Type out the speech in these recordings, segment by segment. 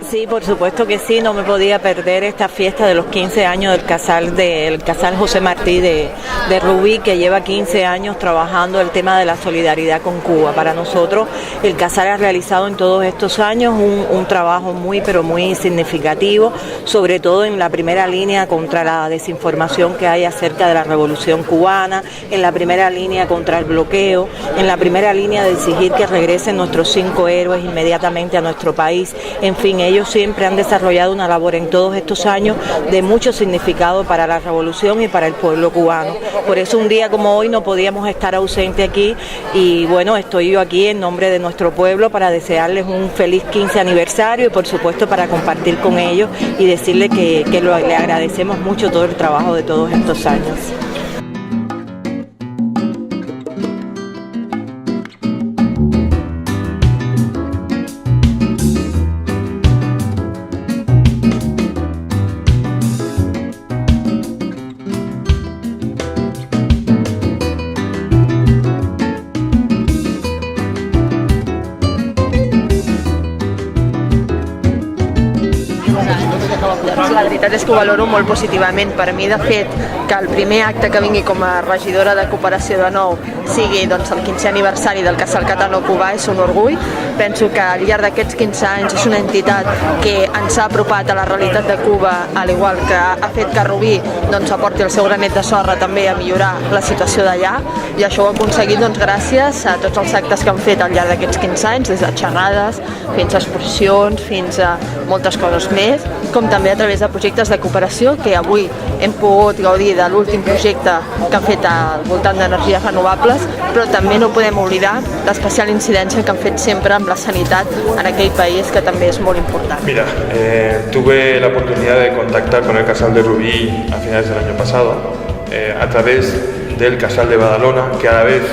Sí, por supuesto que sí, no me podía perder esta fiesta de los 15 años del Casal José Martí de Rubí, que lleva 15 años trabajando el tema de la solidaridad con Cuba. Para nosotros el Casal ha realizado en todos estos años un trabajo muy pero muy significativo, sobre todo en la primera línea contra la desinformación que hay acerca de la Revolución Cubana, en la primera línea contra el bloqueo, en la primera línea de exigir que regresen nuestros 5 héroes inmediatamente a nuestro país. En fin, ellos siempre han desarrollado una labor en todos estos años de mucho significado para la revolución y para el pueblo cubano. Por eso un día como hoy no podíamos estar ausentes aquí y bueno, estoy yo aquí en nombre de nuestro pueblo para desearles un feliz 15 aniversario y por supuesto para compartir con ellos y decirles que le agradecemos mucho todo el trabajo de todos estos años. La veritat és que ho valoro molt positivament. Per mi, de fet, que el primer acte que vingui com a regidora de cooperació de nou sigui doncs, el 15è aniversari del Casal Catalano-Cubà és un orgull. Penso que al llarg d'aquests 15 anys és una entitat que ens ha apropat a la realitat de Cuba, al igual que ha fet que Rubí doncs, aporti el seu granet de sorra també a millorar la situació d'allà, i això ho ha aconseguit doncs, gràcies a tots els actes que han fet al llarg d'aquests 15 anys, des de xerrades fins a exposicions, fins a moltes coses més, com també a través de projectes de cooperació que avui hem pogut gaudir de l'últim projecte que han fet al voltant d'energies renovables, però també no podem oblidar l'especial incidència que han fet sempre amb la sanitat en aquell país, que també és molt important. Mira, tuve la oportunidad de contactar con el Casal de Rubí a finales del año pasado a través del Casal de Badalona, que a la vez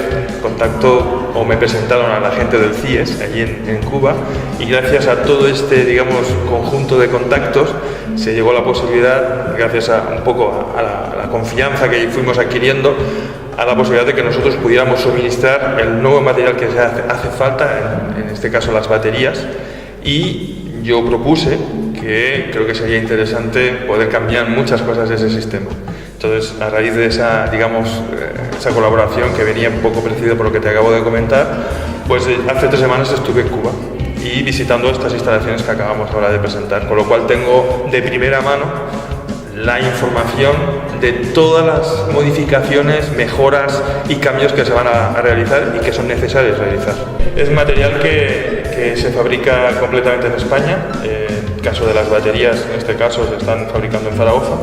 contactó o me presentaron a la gente del CIES allí en Cuba, y gracias a todo este, digamos, conjunto de contactos se llegó a la posibilidad, gracias a un poco a la confianza que fuimos adquiriendo, a la posibilidad de que nosotros pudiéramos suministrar el nuevo material que hace falta, en este caso las baterías, y yo propuse que creo que sería interesante poder cambiar muchas cosas de ese sistema. Entonces, a raíz de esa, digamos, esa colaboración que venía un poco precedida por lo que te acabo de comentar, pues hace 3 semanas estuve en Cuba y visitando estas instalaciones que acabamos ahora de presentar, con lo cual tengo de primera mano la información de todas las modificaciones, mejoras y cambios que se van a realizar y que son necesarios realizar. Es material que se fabrica completamente en España, en el caso de las baterías, en este caso se están fabricando en Zaragoza,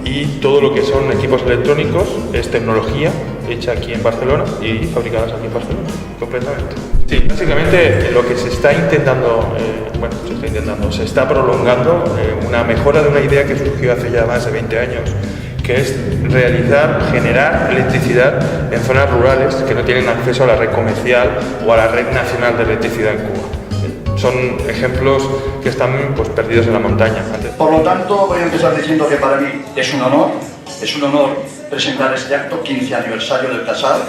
y todo lo que son equipos electrónicos es tecnología hecha aquí en Barcelona y fabricadas aquí en Barcelona, completamente. Sí, básicamente lo que se está intentando, se está prolongando una mejora de una idea que surgió hace ya más de 20 años, que es generar electricidad en zonas rurales que no tienen acceso a la red comercial o a la red nacional de electricidad en Cuba. Son ejemplos que están pues, perdidos en la montaña. Por lo tanto, voy a empezar diciendo que para mí es un honor presentar este acto, 15 aniversario del Casal.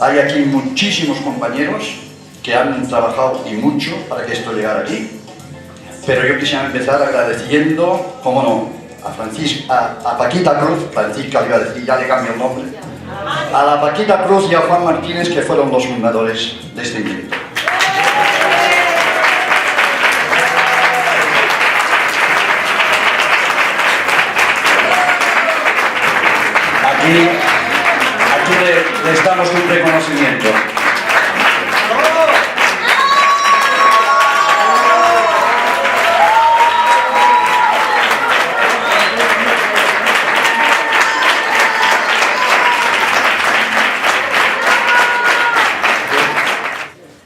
Hay aquí muchísimos compañeros que han trabajado y mucho para que esto llegara aquí, pero yo quisiera empezar agradeciendo, cómo no, a Paquita Cruz, Francisca le iba a decir, ya le cambio el nombre, a la Paquita Cruz y a Juan Martínez, que fueron los fundadores de este invento. Aquí les damos un reconocimiento.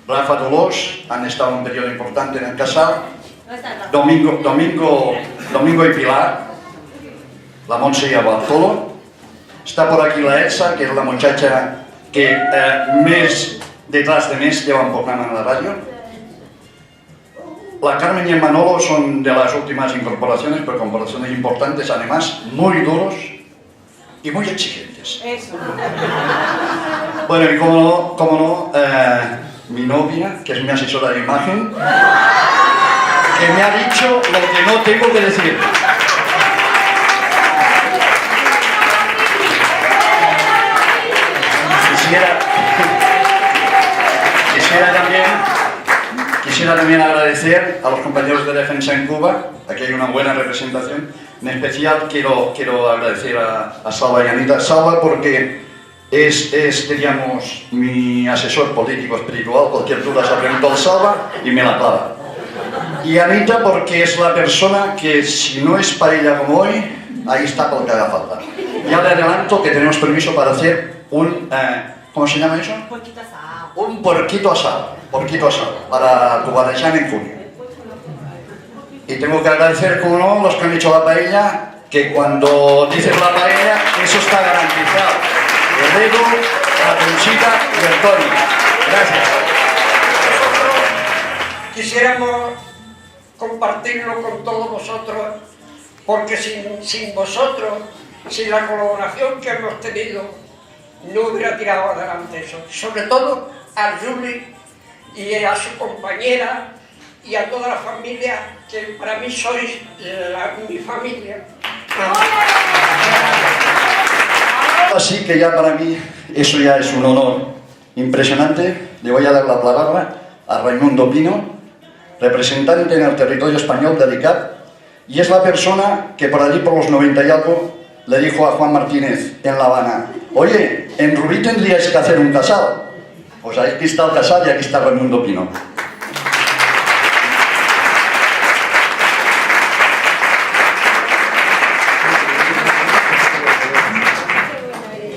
Rafa Dolors han estado un periodo importante en el Casal. Domingo y Pilar, la Montse y Bartolo. Está por aquí la Elsa, que es la muchacha que mes detrás de mes lleva un programa en la radio. La Carmen y el Manolo son de las últimas incorporaciones, pero incorporaciones importantes, además muy duros y muy exigentes. Eso. Bueno, y como no, mi novia, que es mi asesora de imagen, que me ha dicho lo que no tengo que decir. Quisiera también agradecer a los compañeros de defensa en Cuba. Aquí hay una buena representación. En especial quiero agradecer a Salva y Anita. Salva porque es, diríamos, mi asesor político espiritual. Cualquier duda se pregunta al Salva y me la clava. Y Anita porque es la persona que, si no es para ella como hoy, ahí está por lo que haga falta. Ya le adelanto que tenemos permiso para hacer un... ¿cómo se llama eso? Porquito asado. Un porquito asado, para Cubanechán en junio. Y tengo que agradecer, como no, los que han hecho la paella, que cuando dices la paella, eso está garantizado. El Edu, la Conchita y el Tony. Gracias. Nosotros quisiéramos compartirlo con todos vosotros, porque sin vosotros, sin la colaboración que hemos tenido, no hubiera tirado adelante eso. Sobre todo a Juli y a su compañera y a toda la familia, que para mí sois mi familia. Así que ya para mí eso ya es un honor impresionante. Le voy a dar la palabra a Raimundo Pino, representante en el territorio español del ICAP, y es la persona que por allí por los 90 y algo le dijo a Juan Martínez en La Habana: oye, en Rubí tendríais que hacer un casal. Pues aquí está el casal y aquí está Raimundo Pino.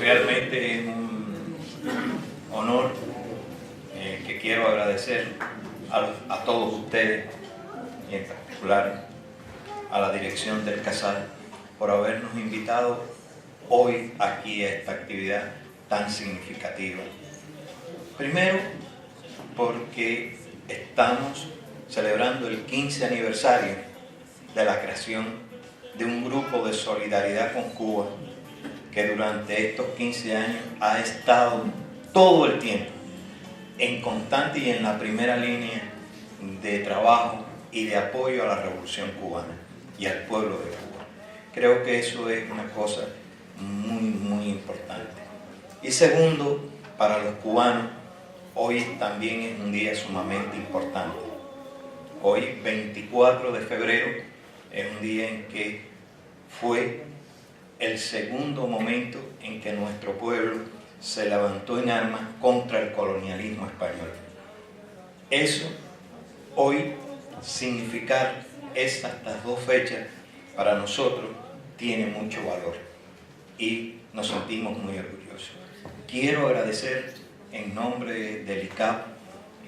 Realmente es un honor que quiero agradecer a todos ustedes, y en particular a la dirección del casal, por habernos invitado hoy aquí a esta actividad tan significativa. Primero, porque estamos celebrando el 15 aniversario de la creación de un grupo de solidaridad con Cuba que durante estos 15 años ha estado todo el tiempo en constante y en la primera línea de trabajo y de apoyo a la revolución cubana y al pueblo de Cuba. Creo que eso es una cosa muy importante. Y segundo, para los cubanos, hoy también es un día sumamente importante. Hoy, 24 de febrero, es un día en que fue el segundo momento en que nuestro pueblo se levantó en armas contra el colonialismo español. Eso, hoy, significar estas dos fechas, para nosotros tiene mucho valor y nos sentimos muy orgullosos. Quiero agradecer en nombre del ICAP,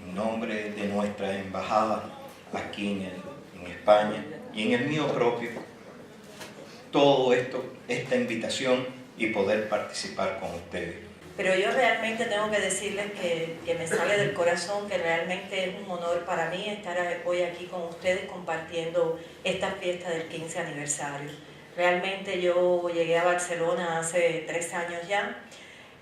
en nombre de nuestra embajada aquí en España y en el mío propio, todo esto, esta invitación y poder participar con ustedes. Pero yo realmente tengo que decirles que me sale del corazón, que realmente es un honor para mí estar hoy aquí con ustedes compartiendo esta fiesta del 15 aniversario. Realmente yo llegué a Barcelona hace 3 años ya,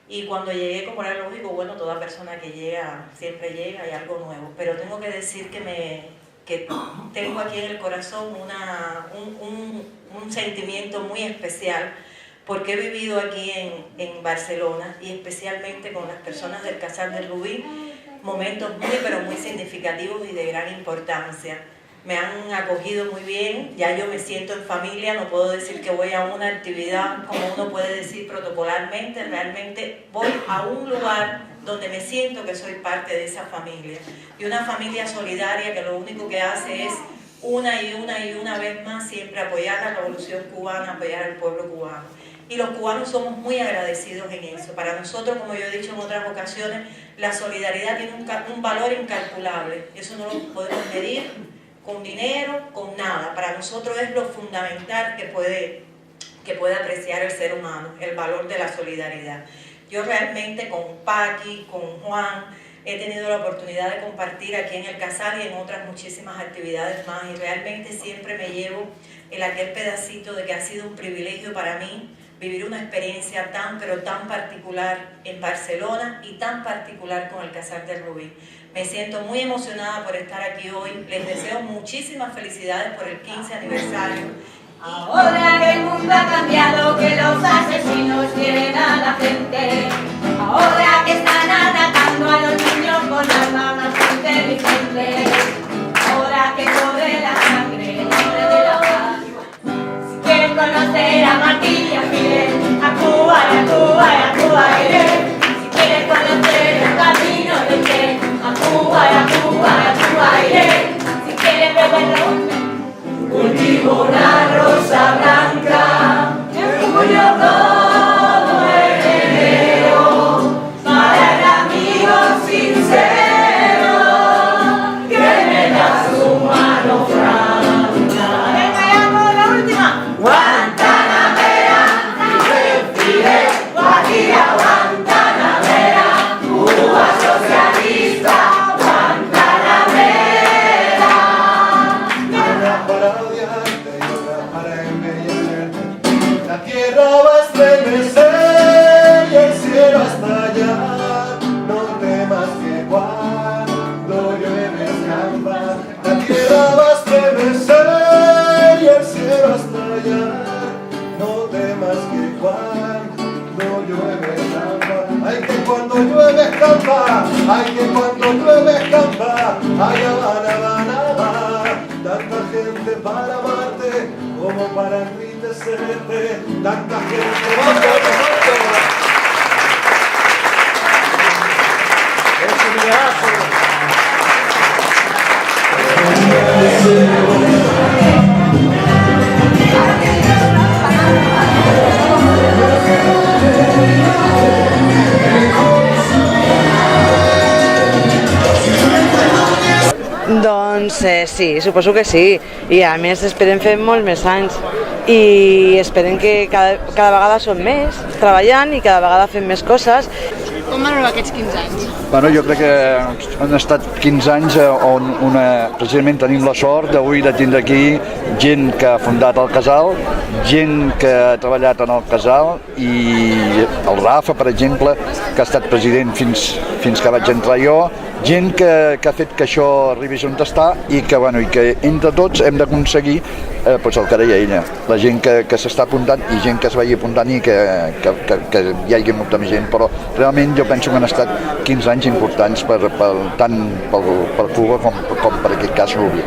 y cuando llegué, como era lógico, bueno, toda persona que llega, siempre llega, hay algo nuevo. Pero tengo que decir que tengo aquí en el corazón un sentimiento muy especial, porque he vivido aquí en Barcelona, y especialmente con las personas del Casal de Rubí, momentos muy significativos y de gran importancia. Me han acogido muy bien, ya yo me siento en familia, no puedo decir que voy a una actividad como uno puede decir protocolarmente, realmente voy a un lugar donde me siento que soy parte de esa familia, y una familia solidaria que lo único que hace es una vez más siempre apoyar la revolución cubana, apoyar al pueblo cubano. Y los cubanos somos muy agradecidos en eso. Para nosotros, como yo he dicho en otras ocasiones, la solidaridad tiene un valor incalculable, eso no lo podemos medir con dinero, con nada. Para nosotros es lo fundamental que puede apreciar el ser humano, el valor de la solidaridad. Yo realmente con Paqui, con Juan, he tenido la oportunidad de compartir aquí en el Casal y en otras muchísimas actividades más, y realmente siempre me llevo aquel pedacito de que ha sido un privilegio para mí vivir una experiencia tan pero tan particular en Barcelona y tan particular con el Casal de Rubí. Me siento muy emocionada por estar aquí hoy, les deseo muchísimas felicidades por el 15 aniversario. Ahora que el mundo ha cambiado, que los asesinos quieren a la gente, ahora que están atacando a los niños con armas más inteligentes, ahora que corre la sangre en nombre de la paz. Si quieren conocer a Martí y a Fidel, a Cuba y a Cuba y a Cuba iré. Si quieren conocer el camino del tren, a Cuba y a Cuba y a Cuba iré. Si quieren beber ron, cultivo una rosa blanca, en julio todo enero, para el amigo sincero, que me da su mano franca. Venga ya con la última. Guantanamera, Fidel, Guajira, Guantanamera, Cuba socialista, la tierra va a estremecer y el cielo a estallar. No temas que cuando llueve escampa. La tierra va a estremecer y el cielo a estallar. No temas que cuando llueve escampa. Ay, que cuando llueve escampa. Ay, que cuando llueve escampa. Ay, Habana, tanta gente para amarte como para enriquecerte, tanta gente para amarte. Doncs sí, suposo que sí, i a més esperem fer molts més anys i esperem que cada vegada som més treballant i cada vegada fem més coses. Com valoreu aquests 15 anys? Bueno, jo crec que han estat 15 anys on precisament tenim la sort d'avui de tindre aquí gent que ha fundat el casal, gent que ha treballat en el casal i el Rafa, per exemple, que ha estat president fins que vaig entrar jo, gent que ha fet que això arribés on està i que entre tots hem d'aconseguir el que deia ella, la gent que s'està apuntant i gent que es vagi apuntant i que hi hagi molta més gent, però realment jo penso que han estat 15 anys importants tant per Cuba com per aquest cas Rubí.